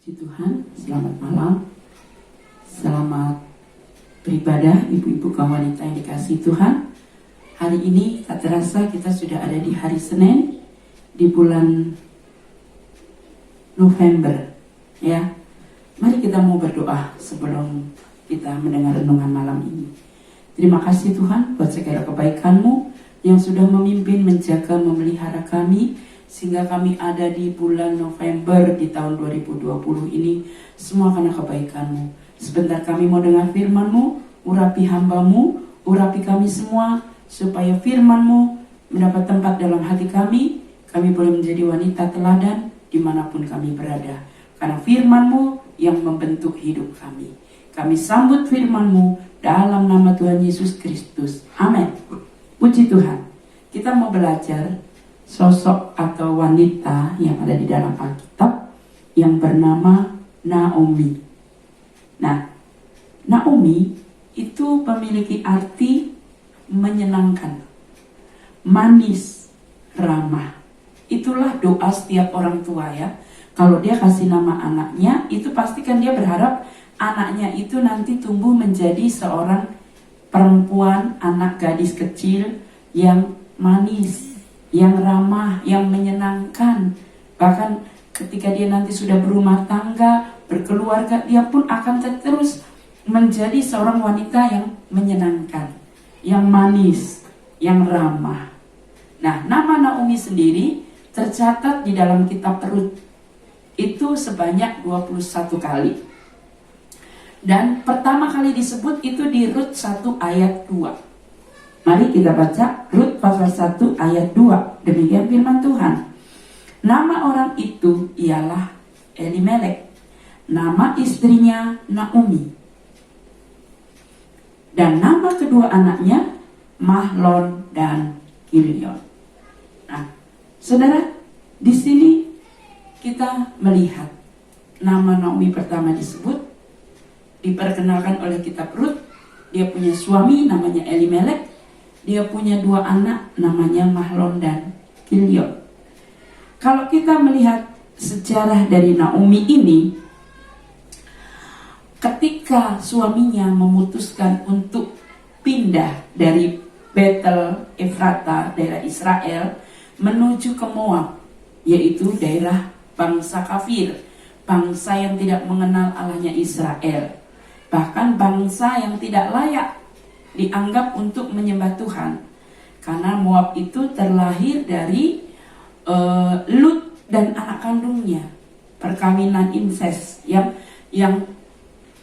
Puji Tuhan, selamat malam. Selamat beribadah ibu-ibu kaum wanita yang dikasihi Tuhan. Hari ini tak terasa kita sudah ada di hari Senin di bulan November. Ya, mari kita mau berdoa sebelum kita mendengar renungan malam ini. Terima kasih Tuhan buat segala kebaikan-Mu yang sudah memimpin, menjaga, memelihara kami sehingga kami ada di bulan November di tahun 2020 ini, semua karena kebaikan-Mu. Sebentar kami mau dengar firman-Mu, urapi hamba-Mu, urapi kami semua, supaya firman-Mu mendapat tempat dalam hati kami boleh menjadi wanita teladan dimanapun kami berada. Karena firman-Mu yang membentuk hidup kami. Kami sambut firman-Mu dalam nama Tuhan Yesus Kristus. Amin. Puji Tuhan. Kita mau belajar sosok atau wanita yang ada di dalam Alkitab yang bernama Naomi. Nah, Naomi itu memiliki arti menyenangkan, manis, ramah. Itulah doa setiap orang tua ya. Kalau dia kasih nama anaknya, itu pastikan dia berharap anaknya itu nanti tumbuh menjadi seorang perempuan, anak gadis kecil yang manis, yang ramah, yang menyenangkan. Bahkan ketika dia nanti sudah berumah tangga, berkeluarga, dia pun akan terus menjadi seorang wanita yang menyenangkan, yang manis, yang ramah. Nah, nama Naomi sendiri tercatat di dalam kitab Rut itu sebanyak 21 kali. Dan pertama kali disebut itu di Rut 1 ayat 2. Mari kita baca Rut pasal 1 ayat 2. Demikian firman Tuhan. Nama orang itu ialah Elimelek. Nama istrinya Naomi. Dan nama kedua anaknya Mahlon dan Kilion. Nah, saudara, di sini kita melihat nama Naomi pertama disebut, diperkenalkan oleh kitab Rut. Dia punya suami namanya Elimelek. Dia punya dua anak namanya Mahlon dan Kilion. Kalau kita melihat sejarah dari Naomi ini, ketika suaminya memutuskan untuk pindah dari Betel Efrata, daerah Israel, menuju ke Moab, yaitu daerah bangsa kafir, bangsa yang tidak mengenal Allahnya Israel, bahkan bangsa yang tidak layak dianggap untuk menyembah Tuhan. Karena Moab itu terlahir dari Lut dan anak kandungnya, perkawinan incest yang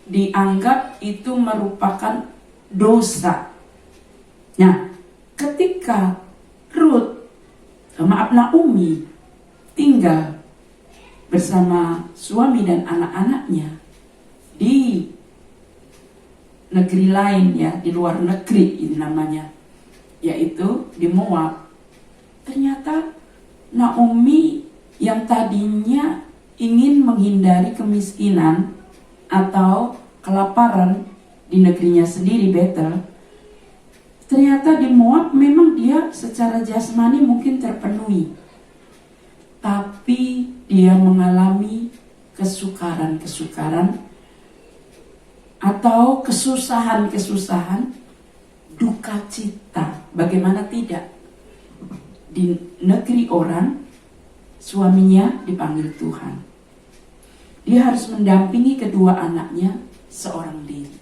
dianggap itu merupakan dosa. Nah, ketika Naomi tinggal bersama suami dan anak-anaknya di negeri lain ya, di luar negeri ini namanya, yaitu di Moab. Ternyata Naomi yang tadinya ingin menghindari kemiskinan atau kelaparan di negerinya sendiri Betel, ternyata di Moab memang dia secara jasmani mungkin terpenuhi, tapi dia mengalami kesukaran atau kesusahan, duka cita. Bagaimana tidak? Di negeri orang, suaminya dipanggil Tuhan. Dia harus mendampingi kedua anaknya seorang diri.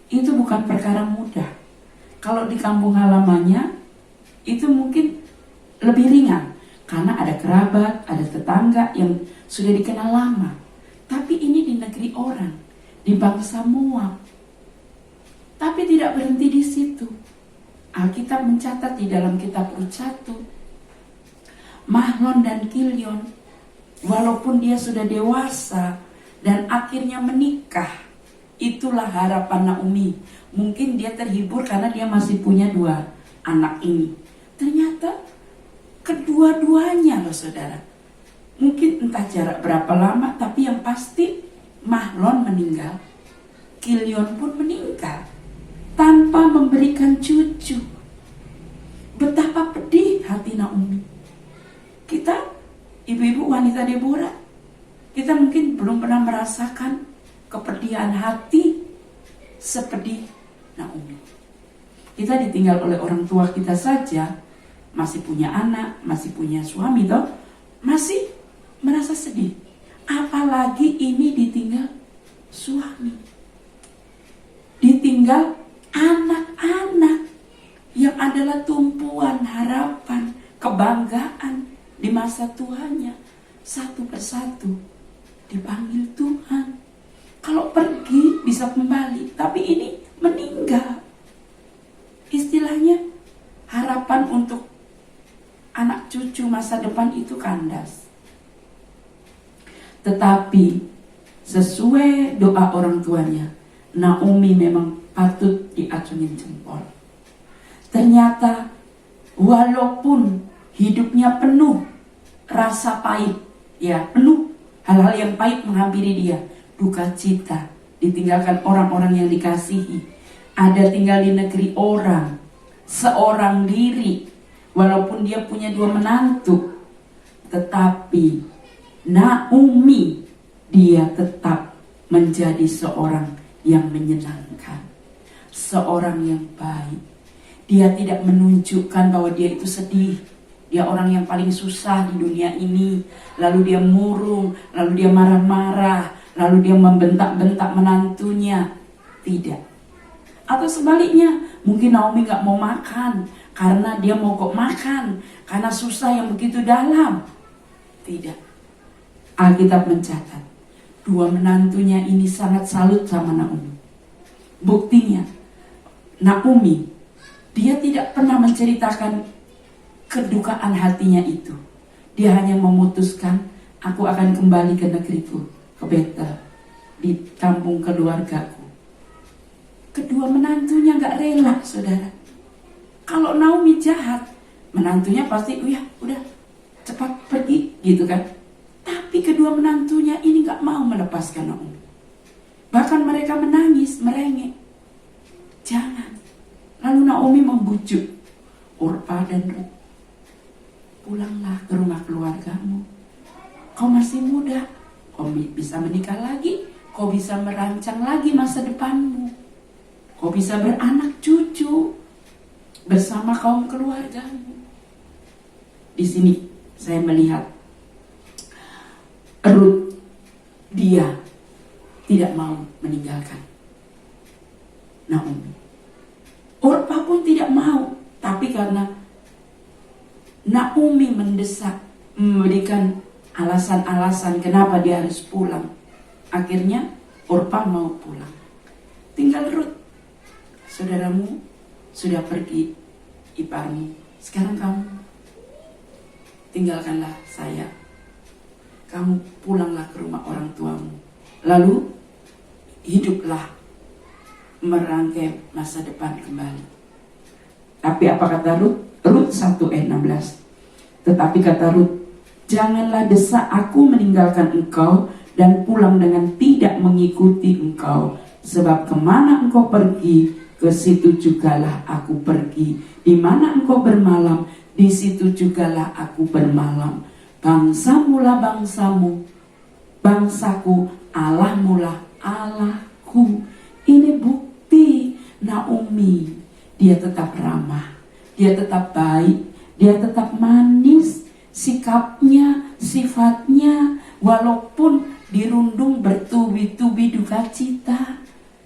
Itu bukan perkara mudah. Kalau di kampung halamannya, itu mungkin lebih ringan. Karena ada kerabat, ada tetangga yang sudah dikenal lama. Tapi ini di negeri orang, di bangsa Moab. Tapi tidak berhenti di situ. Alkitab mencatat di dalam kitab Rut 1, Mahlon dan Kilion, walaupun dia sudah dewasa dan akhirnya menikah, itulah harapan Naomi. Mungkin dia terhibur karena dia masih punya dua anak ini. Ternyata kedua-duanya loh saudara, mungkin entah jarak berapa lama, tapi yang pasti Mahlon meninggal, Kilion pun meninggal tanpa memberikan cucu. Betapa pedih hati Naomi. Kita ibu-ibu wanita Deborah Kita mungkin belum pernah merasakan kepedihan hati seperti Naomi. Kita ditinggal oleh orang tua kita saja, masih punya anak, masih punya suami toh, masih merasa sedih. Apalagi ini ditinggal suami, ditinggal anak-anak yang adalah tumpuan harapan, kebanggaan di masa tuanya. Satu persatu dipanggil Tuhan. Kalau pergi bisa kembali, tapi ini meninggal. Istilahnya harapan untuk anak cucu masa depan itu kandas. Tetapi sesuai doa orang tuanya, Naomi memang patut diacungin jempol. Ternyata walaupun hidupnya penuh rasa pahit, ya penuh hal-hal yang pahit menghampiri dia, duka cita, ditinggalkan orang-orang yang dikasihi, ada tinggal di negeri orang, seorang diri, walaupun dia punya 2 menantu, tetapi Naomi dia tetap menjadi seorang yang menyenangkan, seorang yang baik. Dia tidak menunjukkan bahwa dia itu sedih. Dia orang yang paling susah di dunia ini. Lalu dia murung, lalu dia marah-marah, lalu dia membentak-bentak menantunya. Tidak. Atau sebaliknya, mungkin Naomi gak mau makan karena dia mogok makan, karena susah yang begitu dalam. Tidak. Alkitab mencatat 2 menantunya ini sangat salut sama Naomi. Buktinya, Naomi dia tidak pernah menceritakan kedukaan hatinya itu. Dia hanya memutuskan, aku akan kembali ke negeriku, ke Betel, di kampung keluargaku. Kedua menantunya gak rela, saudara. Kalau Naomi jahat, menantunya pasti, udah cepat pergi, gitu kan. Tapi kedua menantunya ini gak mau melepaskan Naomi. Bahkan mereka menangis, merengek. Jangan. Lalu Naomi membujuk Orpa dan Rut. Pulanglah ke rumah keluargamu. Kau masih muda. Kau bisa menikah lagi. Kau bisa merancang lagi masa depanmu. Kau bisa beranak cucu bersama kaum keluargamu. Di sini saya melihat Rut, dia tidak mau meninggalkan Naomi. Orpa pun tidak mau, tapi karena Naomi mendesak, memberikan alasan-alasan kenapa dia harus pulang, akhirnya Orpa mau pulang. Tinggal Rut. Saudaramu sudah pergi, iparmu, sekarang kamu tinggalkanlah saya. Kamu pulanglah ke rumah orang tuamu. Lalu hiduplah merangkai masa depan kembali. Tapi apa kata Rut? Rut 1 ayat 16. Tetapi kata Rut, janganlah desak aku meninggalkan engkau dan pulang dengan tidak mengikuti engkau. Sebab kemana engkau pergi, ke situ jugalah aku pergi. Di mana engkau bermalam, di situ jugalah aku bermalam. Bangsamu lah bangsamu, bangsaku, Allahmu lah Allahku. Ini bukti Naomi. Dia tetap ramah, dia tetap baik, dia tetap manis. Sikapnya, sifatnya, walaupun dirundung bertubi-tubi duka cita,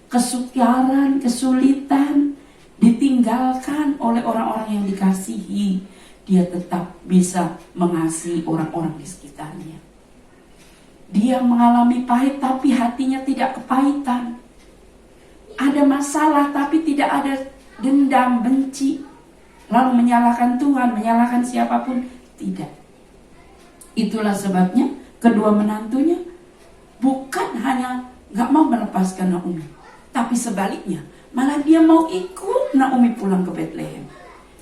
kesukaran, kesulitan, ditinggalkan oleh orang-orang yang dikasihi, dia tetap bisa mengasihi orang-orang di sekitarnya. Dia mengalami pahit tapi hatinya tidak kepahitan. Ada masalah tapi tidak ada dendam, benci, lalu menyalahkan Tuhan, menyalahkan siapapun. Tidak. Itulah sebabnya kedua menantunya bukan hanya gak mau melepaskan Naomi, tapi sebaliknya malah dia mau ikut Naomi pulang ke Bethlehem.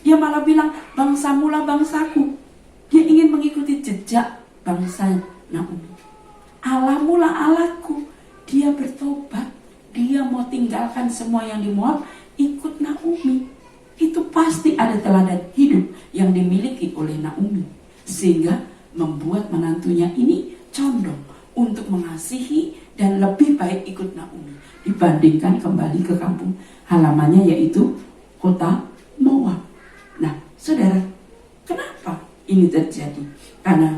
Dia malah bilang, bangsamu lah bangsaku. Dia ingin mengikuti jejak bangsa Naomi. Allahmu lah Allahku. Dia bertobat. Dia mau tinggalkan semua yang di Moab, ikut Naomi. Itu pasti ada teladan hidup yang dimiliki oleh Naomi, sehingga membuat menantunya ini condong untuk mengasihi dan lebih baik ikut Naomi dibandingkan kembali ke kampung halamannya, yaitu kota Moab. Nah, saudara, kenapa ini terjadi? Karena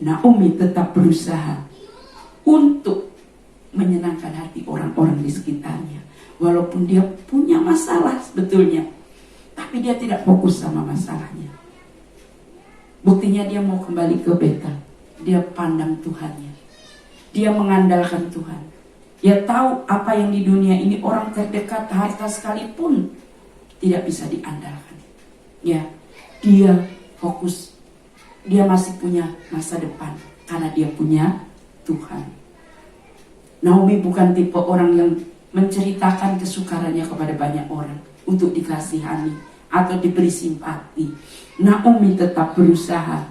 Naomi tetap berusaha untuk menyenangkan hati orang-orang di sekitarnya. Walaupun dia punya masalah sebetulnya, tapi dia tidak fokus sama masalahnya. Buktinya dia mau kembali ke Betel. Dia pandang Tuhannya. Dia mengandalkan Tuhan. Dia tahu apa yang di dunia ini orang terdekat, harta sekalipun tidak bisa diandalkan. Ya, dia fokus. Dia masih punya masa depan karena dia punya Tuhan. Naomi bukan tipe orang yang menceritakan kesukarannya kepada banyak orang untuk dikasihani atau diberi simpati. Naomi tetap berusaha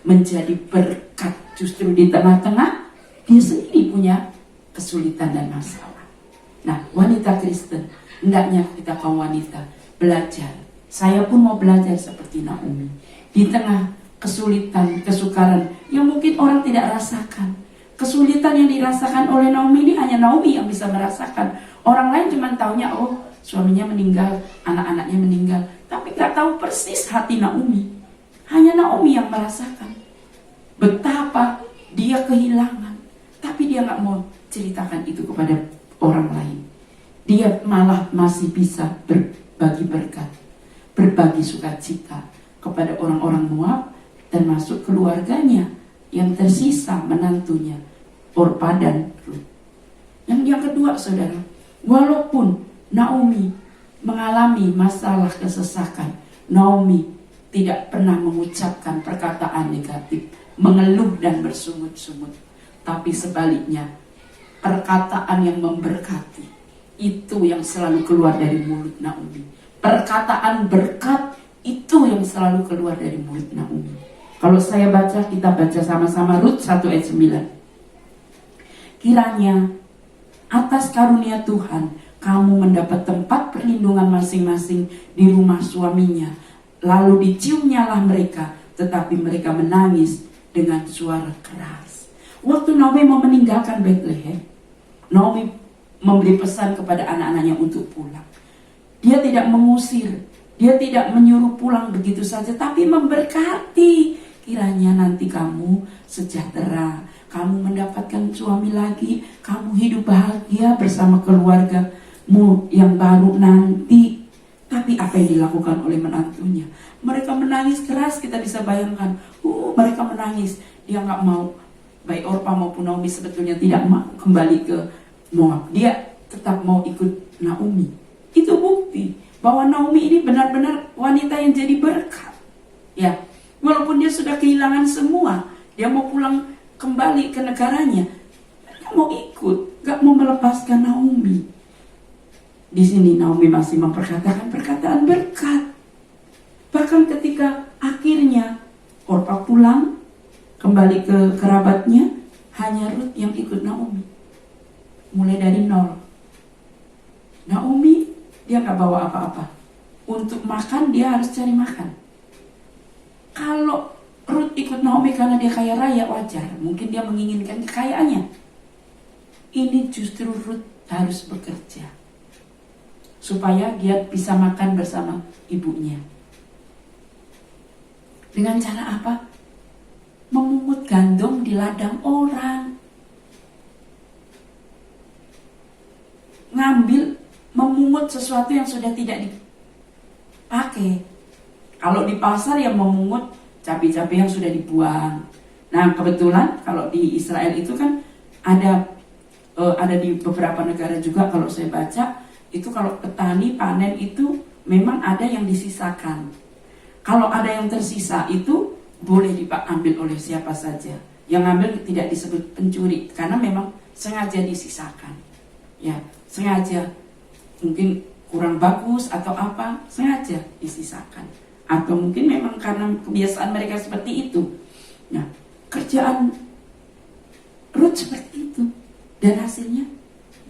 menjadi berkat justru di tengah-tengah dia sendiri punya kesulitan dan masalah. Nah, wanita Kristen, hendaknya kita kaum wanita belajar. Saya pun mau belajar seperti Naomi. Di tengah kesulitan, kesukaran yang mungkin orang tidak rasakan. Kesulitan yang dirasakan oleh Naomi ini hanya Naomi yang bisa merasakan. Orang lain cuma taunya, oh suaminya meninggal, anak-anaknya meninggal. Tapi gak tahu persis hati Naomi. Hanya Naomi yang merasakan betapa dia kehilangan. Tapi dia gak mau ceritakan itu kepada orang lain. Dia malah masih bisa berbagi berkat, berbagi sukacita kepada orang-orang Moab, termasuk keluarganya yang tersisa, menantunya Orpa dan Rut. Yang kedua, saudara, walaupun Naomi mengalami masalah kesesakan, Naomi tidak pernah mengucapkan perkataan negatif, mengeluh dan bersungut-sungut. Tapi sebaliknya, perkataan yang memberkati itu yang selalu keluar dari mulut Naomi. Perkataan berkat itu yang selalu keluar dari mulut Naomi. Kalau saya baca, kita baca sama-sama Rut 1 ayat 9. Kiranya atas karunia Tuhan kamu mendapat tempat perlindungan masing-masing di rumah suaminya. Lalu diciumnyalah mereka, tetapi mereka menangis dengan suara keras. Waktu Naomi mau meninggalkan Bethlehem, Naomi memberi pesan kepada anak-anaknya untuk pulang. Dia tidak mengusir, dia tidak menyuruh pulang begitu saja, tapi memberkati. Kiranya nanti kamu sejahtera, kamu mendapatkan suami lagi, kamu hidup bahagia bersama keluargamu yang baru nanti. Tapi apa yang dilakukan oleh menantunya? Mereka menangis keras, kita bisa bayangkan. Mereka menangis, dia gak mau. Baik Orpa maupun Naomi sebetulnya tidak mau kembali ke Moab. Dia tetap mau ikut Naomi. Itu bukti bahwa Naomi ini benar-benar wanita yang jadi berkat. Ya, walaupun dia sudah kehilangan semua, dia mau pulang kembali ke negaranya, dia mau ikut, gak mau melepaskan Naomi. Di sini Naomi masih memperkatakan perkataan berkat. Bahkan ketika akhirnya Orpa pulang kembali ke kerabatnya, hanya Rut yang ikut Naomi. Mulai dari nol. Naomi dia gak bawa apa-apa. Untuk makan dia harus cari makan. Kalau Rut ikut Naomi karena dia kaya raya, wajar. Mungkin dia menginginkan kekayaannya. Ini justru Rut harus bekerja supaya dia bisa makan bersama ibunya. Dengan cara apa? Memungut gandum di ladang orang. Ngambil, memungut sesuatu yang sudah tidak dipakai. Kalau di pasar yang memungut cabai-cabai yang sudah dibuang. Nah, kebetulan kalau di Israel itu kan ada di beberapa negara juga, kalau saya baca itu kalau petani panen itu memang ada yang disisakan. Kalau ada yang tersisa itu boleh diambil oleh siapa saja. Yang ambil tidak disebut pencuri karena memang sengaja disisakan. Ya, sengaja. Mungkin kurang bagus atau apa, sengaja disisakan. Atau mungkin memang karena kebiasaan mereka seperti itu. Nah, kerjaan Rut seperti itu. Dan hasilnya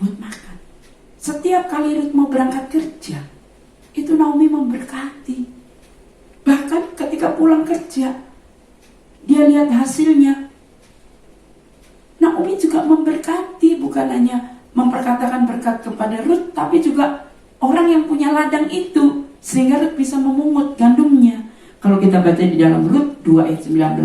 buat makan. Setiap kali Rut mau berangkat kerja, itu Naomi memberkati. Bahkan ketika pulang kerja, dia lihat hasilnya. Naomi juga memberkati, bukan hanya memperkatakan berkat kepada Rut, tapi juga orang yang punya ladang itu, sehingga Rut bisa memungut gandumnya. Kalau kita baca di dalam Rut 2 ayat 19,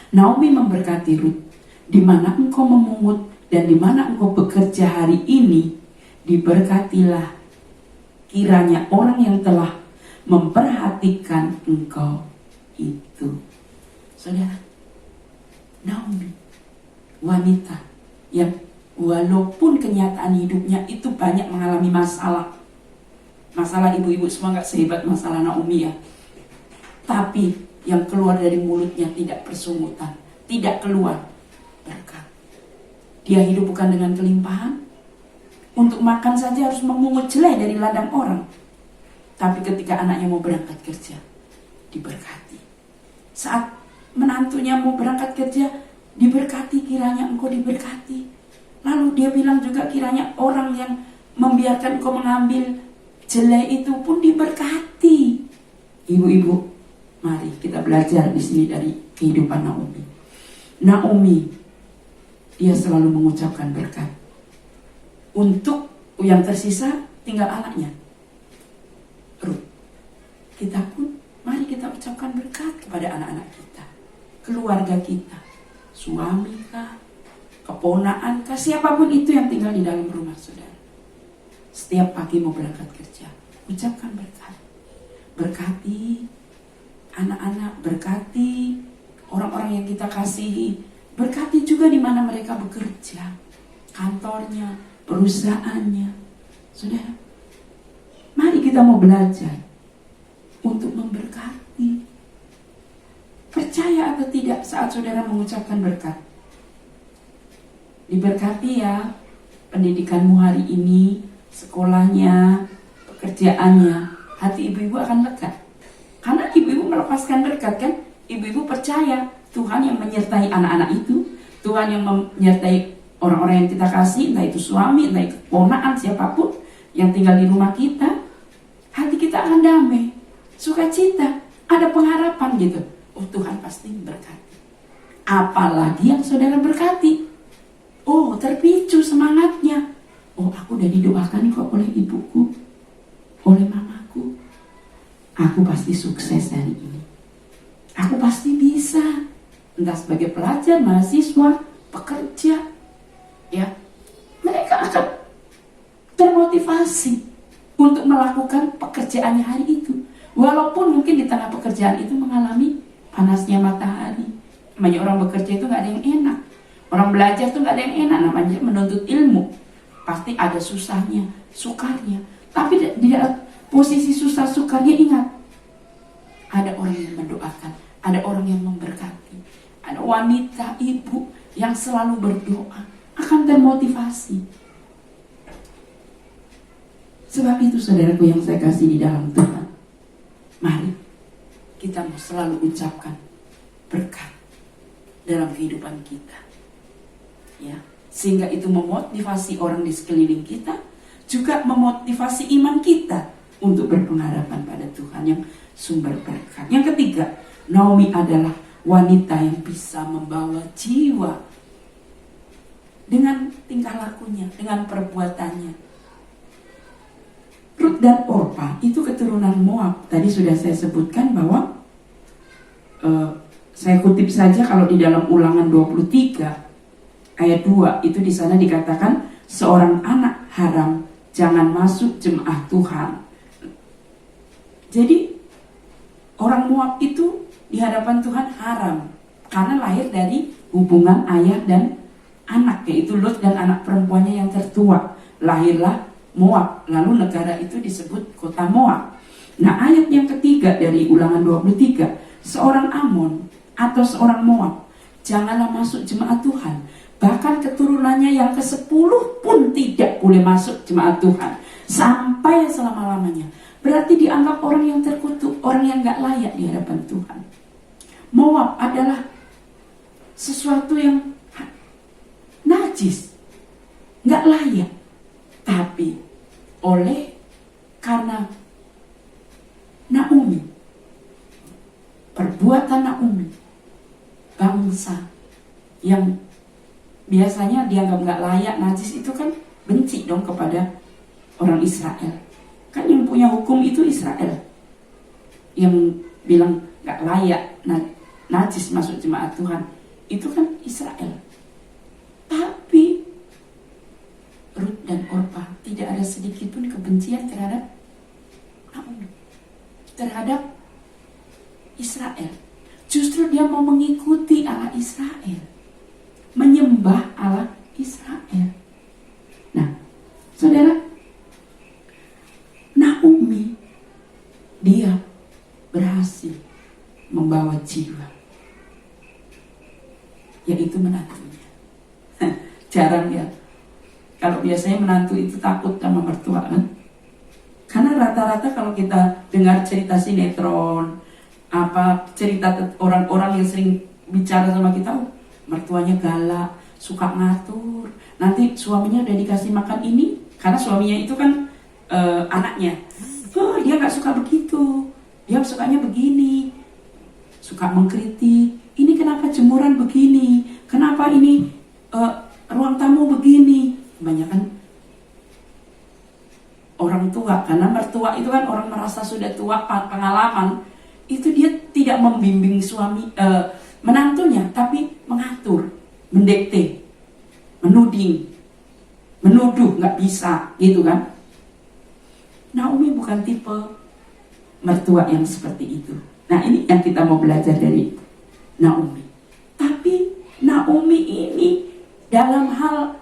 Naomi memberkati Rut, di mana engkau memungut dan di mana engkau bekerja hari ini, diberkatilah kiranya orang yang telah memperhatikan engkau itu. Saudara, Naomi, wanita yang walaupun kenyataan hidupnya itu banyak mengalami masalah. Masalah ibu-ibu semua gak sehebat masalah Naomi ya. Tapi yang keluar dari mulutnya tidak persungutan, tidak keluar berkat. Dia hidup bukan dengan kelimpahan. Untuk makan saja harus memungut jelai dari ladang orang. Tapi ketika anaknya mau berangkat kerja, diberkati. Saat menantunya mau berangkat kerja, diberkati, kiranya engkau diberkati. Lalu dia bilang juga kiranya orang yang membiarkan engkau mengambil jelai itu pun diberkati. Ibu-ibu, mari kita belajar di sini dari kehidupan Naomi. Naomi, dia selalu mengucapkan berkat. Untuk yang tersisa tinggal anaknya, Rut. Kita pun mari kita ucapkan berkat kepada anak-anak kita, keluarga kita, suami kah, keponaan kah, siapapun itu yang tinggal di dalam rumah saudara. Setiap pagi mau berangkat kerja, ucapkan berkat. Berkati anak-anak, berkati orang-orang yang kita kasihi, berkati juga di mana mereka bekerja, kantornya, perusahaannya. Saudara, mari kita mau belajar untuk memberkati. Percaya atau tidak saat saudara mengucapkan berkat, diberkati ya pendidikanmu hari ini, sekolahnya, pekerjaannya, hati ibu-ibu akan lega. Karena ibu-ibu melepaskan berkat kan, ibu-ibu percaya Tuhan yang menyertai anak-anak itu, Tuhan yang menyertai orang-orang yang kita kasih, entah itu suami, entah itu ponaan, siapapun yang tinggal di rumah kita. Hati kita akan damai, sukacita, ada pengharapan gitu. Oh, Tuhan pasti berkati. Apalagi yang saudara berkati, oh terpicu semangatnya. Oh, aku udah didoakan kok oleh ibuku, oleh mamaku. Aku pasti sukses hari ini. Aku pasti bisa. Entah sebagai pelajar, mahasiswa, pekerja, ya, mereka akan termotivasi untuk melakukan pekerjaannya hari itu. Walaupun mungkin di tengah pekerjaan itu mengalami panasnya matahari. Namanya orang bekerja itu gak ada yang enak. Orang belajar itu gak ada yang enak. Namanya menuntut ilmu, pasti ada susahnya, sukarnya. Tapi di dalam posisi susah sukarnya, ingat, ada orang yang mendoakan, ada orang yang memberkati, ada wanita, ibu yang selalu berdoa, akan termotivasi. Sebab itu saudaraku yang saya kasih di dalam Tuhan, mari kita mau selalu ucapkan berkat dalam kehidupan kita, ya, sehingga itu memotivasi orang di sekeliling kita, juga memotivasi iman kita untuk berpengharapan pada Tuhan yang sumber berkat. Yang ketiga, Naomi adalah wanita yang bisa membawa jiwa dengan tingkah lakunya, dengan perbuatannya. Rut dan Orpa itu keturunan Moab. Tadi sudah saya sebutkan bahwa saya kutip saja kalau di dalam Ulangan 23 ayat 2 itu di sana dikatakan seorang anak haram jangan masuk jemaah Tuhan. Jadi orang Moab itu di hadapan Tuhan haram karena lahir dari hubungan ayah dan anak, yaitu Lut dan anak perempuannya yang tertua. Lahirlah Moab, lalu negara itu disebut kota Moab. Nah, ayat yang ketiga dari Ulangan 23, seorang Amon atau seorang Moab janganlah masuk jemaat Tuhan. Bahkan keturunannya yang ke-10 pun tidak boleh masuk jemaat Tuhan sampai selama-lamanya. Berarti dianggap orang yang terkutuk, orang yang gak layak di hadapan Tuhan. Moab adalah sesuatu yang najis, gak layak. Tapi karena Naomi, perbuatan Naomi, bangsa yang biasanya dianggap nggak layak, najis, itu kan benci dong kepada orang Israel. Kan yang punya hukum itu Israel, yang bilang nggak layak, najis masuk jemaat Tuhan, itu kan Israel. Tapi Rut dan Orpa tidak ada sedikit pun kebencian terhadap Naomi, terhadap Israel. Justru dia mau mengikuti Allah Israel, menyembah Allah Israel. Nah, saudara, Naomi dia berhasil membawa jiwa, yaitu menantunya. Jarang ya, kalau biasanya menantu itu takut sama mertua kan? Karena rata-rata kalau kita dengar cerita sinetron, cerita orang-orang yang sering bicara sama kita, mertuanya galak, suka ngatur. Nanti suaminya udah dikasih makan ini, karena suaminya itu kan anaknya. Dia nggak suka begitu, dia sukanya begini, suka mengkritik. Ini kenapa jemuran begini? Kenapa ini ruang tamu begini? Kebanyakan orang tua, karena mertua itu kan orang merasa sudah tua, pengalaman, itu dia tidak membimbing menantunya, tapi mengatur, mendikte, menuding, menuduh, nggak bisa, gitu kan? Naomi bukan tipe mertua yang seperti itu. Nah, ini yang kita mau belajar dari Naomi. Tapi Naomi ini dalam hal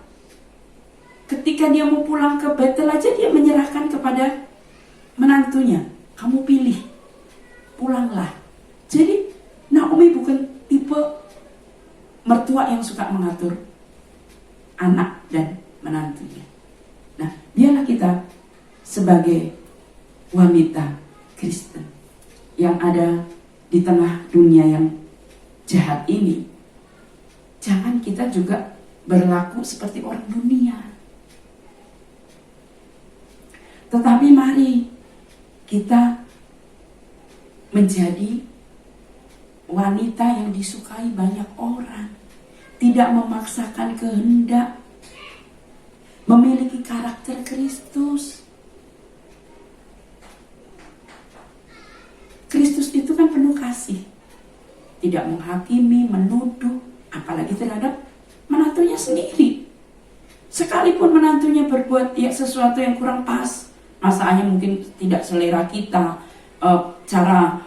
ketika dia mau pulang ke Betel aja, dia menyerahkan kepada menantunya, kamu pilih, pulanglah. Jadi Naomi bukan tipe mertua yang suka mengatur anak dan menantunya. Nah, biarlah kita sebagai wanita Kristen yang ada di tengah dunia yang jahat ini, jangan kita juga berlaku seperti orang dunia. Tetapi mari kita menjadi wanita yang disukai banyak orang, tidak memaksakan kehendak, memiliki karakter Kristus. Kristus itu kan penuh kasih, tidak menghakimi, menuduh, apalagi terhadap menantunya sendiri. Sekalipun menantunya berbuat sesuatu yang kurang pas, masalahnya mungkin tidak selera kita, cara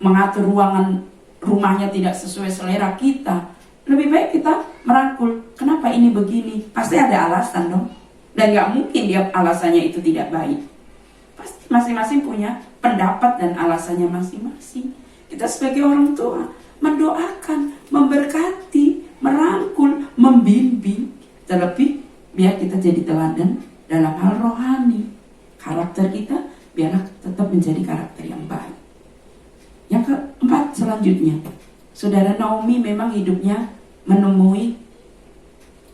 mengatur ruangan rumahnya tidak sesuai selera kita, lebih baik kita merangkul. Kenapa ini begini? Pasti ada alasan dong, dan gak mungkin dia alasannya itu tidak baik. Pasti masing-masing punya pendapat dan alasannya masing-masing. Kita sebagai orang tua mendoakan, memberkati, merangkul, membimbing, terlebih biar kita jadi teladan dalam hal rohani. Karakter kita biarlah tetap menjadi karakter yang baik. Yang keempat selanjutnya, saudara, Naomi memang hidupnya menemui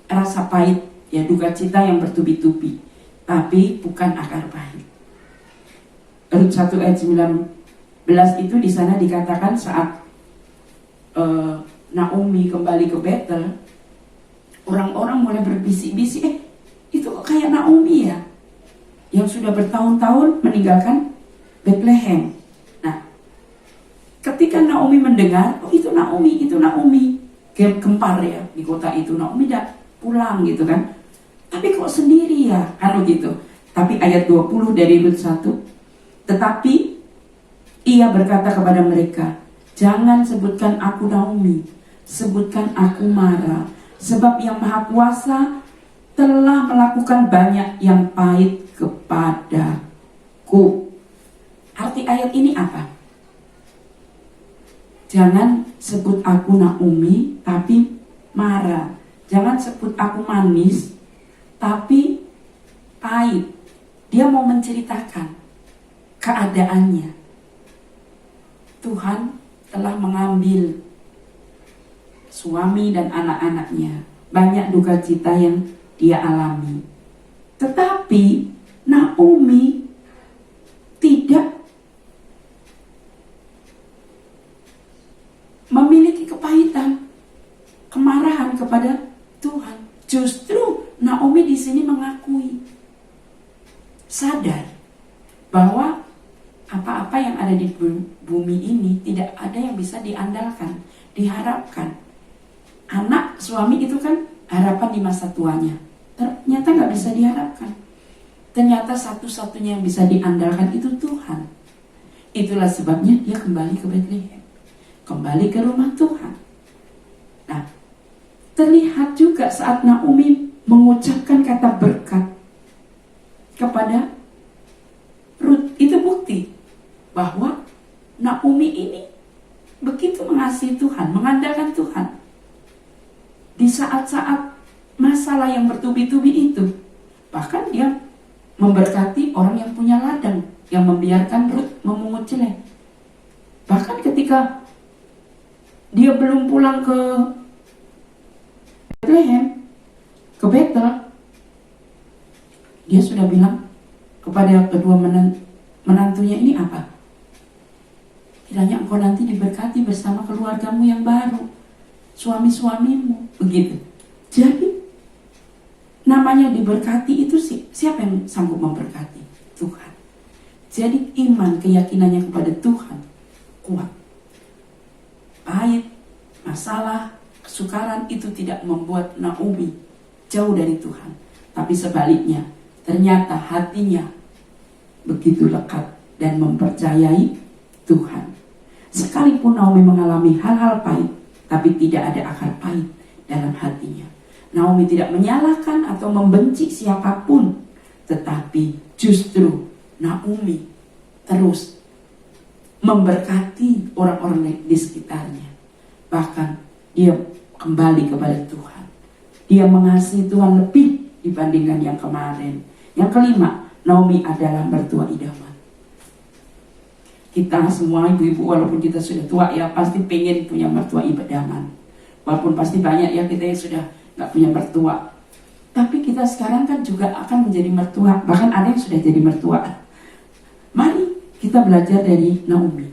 rasa pahit, duka cita yang bertubi-tubi, tapi bukan akar pahit. Rut 1 ayat 19 itu di sana dikatakan saat Naomi kembali ke Betel, orang-orang mulai berbisik-bisik, itu kok kayak Naomi ya, yang sudah bertahun-tahun meninggalkan Bethlehem. Nah, ketika Naomi mendengar, itu Naomi, gempar ya di kota itu, Naomi dah pulang gitu kan. Tapi kok sendiri ya, kan begitu. Tapi ayat 20 dari Rut 1, tetapi ia berkata kepada mereka, jangan sebutkan aku Naomi, sebutkan aku Mara, sebab yang Maha Kuasa telah melakukan banyak yang pahit kepadaku. Arti ayat ini apa? Jangan sebut aku Naomi, tapi Mara. Jangan sebut aku manis, tapi pahit. Dia mau menceritakan keadaannya. Tuhan telah mengambil suami dan anak-anaknya. Banyak duka cita yang dia alami. Tetapi Naomi tidak memiliki kepahitan. kepada Tuhan. Justru Naomi di sini mengakui, sadar bahwa apa-apa yang ada di bumi ini tidak ada yang bisa diandalkan, diharapkan. Anak, suami itu kan harapan di masa tuanya. Ternyata gak bisa diharapkan. Ternyata satu-satunya yang bisa diandalkan itu Tuhan. Itulah sebabnya dia kembali ke Bethlehem, kembali ke rumah Tuhan. Nah, terlihat juga saat Naomi mengucapkan kata berkat kepada Ruth, itu bukti bahwa Naomi ini begitu mengasihi Tuhan, mengandalkan Tuhan. Di saat-saat masalah yang bertubi-tubi itu, bahkan dia memberkati orang yang punya ladang, yang membiarkan Ruth memungut celeng. Bahkan ketika dia belum pulang ke Bethlehem, ke Betel, dia sudah bilang kepada kedua menantunya ini apa? Kiranya engkau nanti diberkati bersama keluargamu yang baru, suami-suamimu, begitu. Jadi namanya diberkati itu siapa yang sanggup memberkati? Tuhan. Jadi iman, keyakinannya kepada Tuhan kuat. Pahit, masalah, kesukaran itu tidak membuat Naomi jauh dari Tuhan. Tapi sebaliknya, ternyata hatinya begitu lekat dan mempercayai Tuhan. Sekalipun Naomi mengalami hal-hal pahit, tapi tidak ada akar pahit dalam hatinya. Naomi tidak menyalahkan atau membenci siapapun, tetapi justru Naomi terus memberkati orang-orang di sekitarnya. Bahkan dia kembali kepada Tuhan. Dia mengasihi Tuhan lebih dibandingkan yang kemarin. Yang kelima, Naomi adalah mertua idaman. Kita semua ibu-ibu, walaupun kita sudah tua ya, pasti pengen punya mertua idaman. Walaupun pasti banyak ya kita yang sudah gak punya mertua. Tapi kita sekarang kan juga akan menjadi mertua. Bahkan ada yang sudah jadi mertua. Mari kita belajar dari Naomi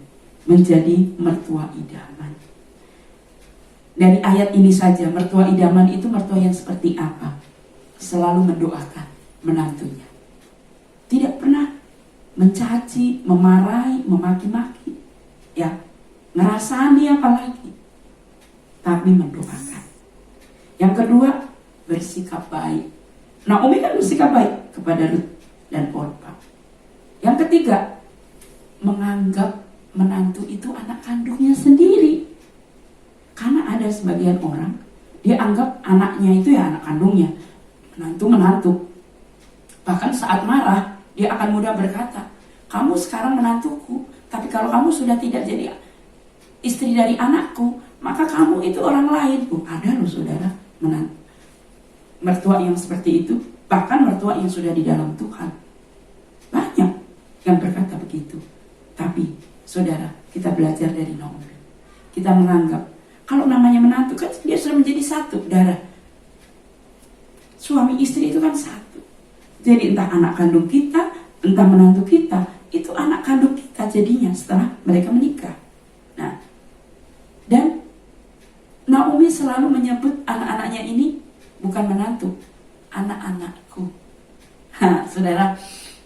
menjadi mertua idaman. Dari ayat ini saja, mertua idaman itu mertua yang seperti apa? Selalu mendoakan menantunya. Tidak pernah mencaci, memarahi, memaki-maki, ya, ngerasani apalagi, tapi mendoakan. Yang kedua, bersikap baik. Naomi kan bersikap baik kepada Ruth dan Orpa. Yang ketiga, menganggap menantu itu anak kandungnya sendiri. Karena ada sebagian orang, dia anggap anaknya itu ya anak kandungnya, menantu. Bahkan saat marah, dia akan mudah berkata, kamu sekarang menantuku, tapi kalau kamu sudah tidak jadi istri dari anakku, maka kamu itu orang lain. Ada loh saudara, mertua yang seperti itu, bahkan mertua yang sudah di dalam Tuhan. Banyak yang berkata begitu. Tapi saudara, kita belajar dari Naomi. Kita menganggap kalau namanya menantu kan dia sudah menjadi satu darah. Suami istri itu kan satu. Jadi entah anak kandung kita, entah menantu kita, itu anak kandung kita jadinya setelah mereka menikah. Nah, dan Naomi selalu menyebut anak-anaknya ini bukan menantu, anak-anakku. Saudara,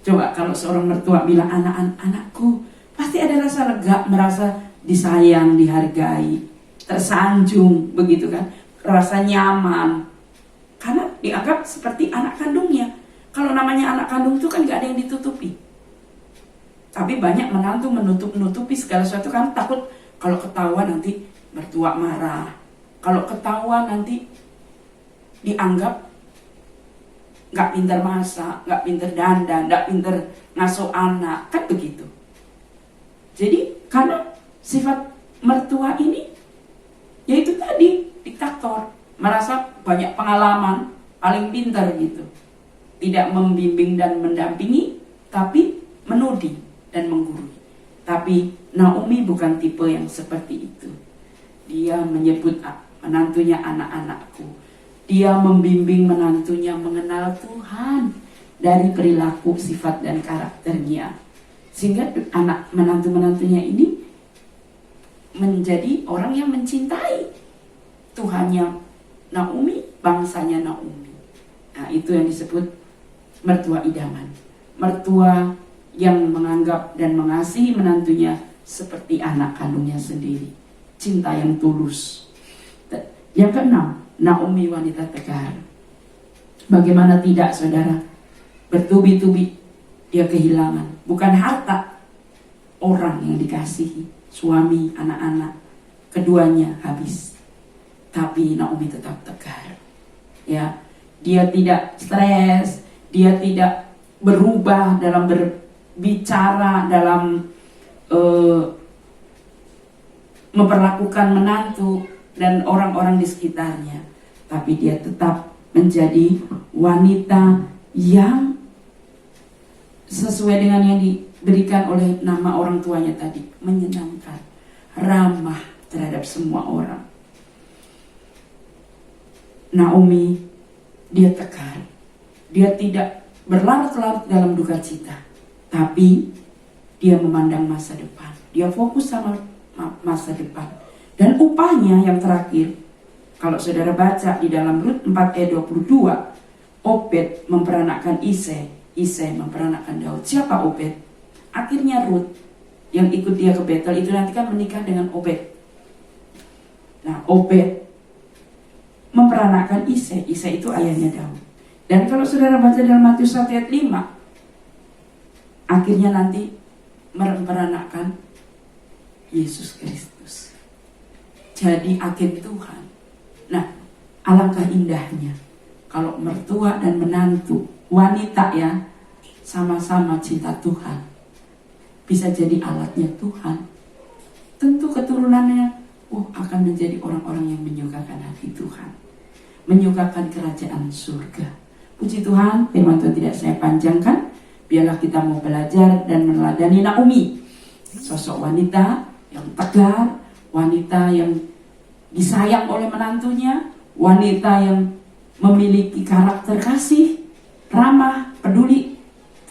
coba kalau seorang mertua bilang anak-anakku, pasti ada rasa lega, merasa disayang, dihargai, tersanjung, begitu kan, rasa nyaman, karena dianggap seperti anak kandungnya. Kalau namanya anak kandung itu kan gak ada yang ditutupi. Tapi banyak menantu menutupi segala sesuatu kan, takut kalau ketahuan nanti mertua marah, kalau ketahuan nanti dianggap gak pintar masak, gak pintar dandan, gak pintar ngasuh anak, kan begitu. Jadi karena sifat mertua ini, yaitu tadi diktator, merasa banyak pengalaman, paling pintar gitu, tidak membimbing dan mendampingi, tapi menuding dan menggurui. Tapi Naomi bukan tipe yang seperti itu. Dia menyebut menantunya anak-anakku. Dia membimbing menantunya mengenal Tuhan dari perilaku, sifat dan karakternya, sehingga anak menantu-menantunya ini menjadi orang yang mencintai Tuhannya Naomi bangsanya Naomi. Nah, itu yang disebut mertua idaman. Mertua yang menganggap dan mengasihi menantunya seperti anak kandungnya sendiri. Cinta yang tulus. Yang keenam, Naomi wanita tegar. Bagaimana tidak, saudara? Bertubi-tubi dia kehilangan. Bukan harta, orang yang dikasihi, suami, anak-anak, keduanya habis. Tapi Naomi tetap tegar. Ya, dia tidak stres, dia tidak berubah dalam berbicara, dalam memperlakukan menantu dan orang-orang di sekitarnya. Tapi dia tetap menjadi wanita yang sesuai dengan yang diberikan oleh nama orang tuanya tadi, menyenangkan, ramah terhadap semua orang. Naomi, dia tegar, dia tidak berlarut-larut dalam duka cita, tapi dia memandang masa depan, dia fokus sama masa depan. Dan upahnya yang terakhir, kalau saudara baca di dalam Rut 4 ayat 22, Obed memperanakkan Isai, Isai memperanakkan Daud. Siapa Obed? Akhirnya Rut yang ikut dia ke Betel itu nanti kan menikah dengan Obed. Nah, Obed memperanakkan Isai, Isai itu ayahnya Daud. Dan kalau saudara baca dalam Matius 1 ayat 5, akhirnya nanti memperanakkan Yesus Kristus. Jadi agen Tuhan. Nah, alangkah indahnya kalau mertua dan menantu, wanita ya, sama-sama cinta Tuhan, bisa jadi alatnya Tuhan. Tentu keturunannya akan menjadi orang-orang yang menyukakan hati Tuhan, menyukakan kerajaan surga. Puji Tuhan, firman Tuhan tidak saya panjangkan. Biarlah kita mau belajar dan meneladani Naomi, sosok wanita yang tegar, wanita yang disayang oleh menantunya, wanita yang memiliki karakter kasih, ramah, peduli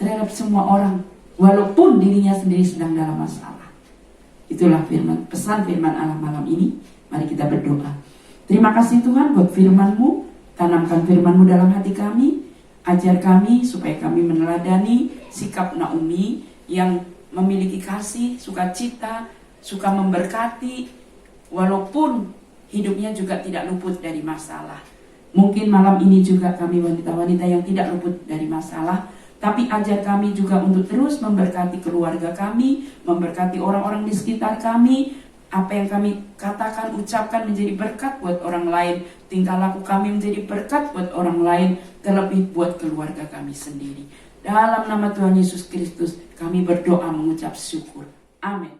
terhadap semua orang, walaupun dirinya sendiri sedang dalam masalah. Itulah pesan firman Allah malam ini. Mari kita berdoa. Terima kasih Tuhan buat firman-Mu. Tanamkan firman-Mu dalam hati kami. Ajar kami supaya kami meneladani sikap Naomi yang memiliki kasih, sukacita, suka memberkati, walaupun hidupnya juga tidak luput dari masalah. Mungkin malam ini juga kami wanita-wanita yang tidak luput dari masalah, tapi ajar kami juga untuk terus memberkati keluarga kami, memberkati orang-orang di sekitar kami. Apa yang kami katakan, ucapkan menjadi berkat buat orang lain. Tingkah laku kami menjadi berkat buat orang lain, terlebih buat keluarga kami sendiri. Dalam nama Tuhan Yesus Kristus, kami berdoa mengucap syukur. Amin.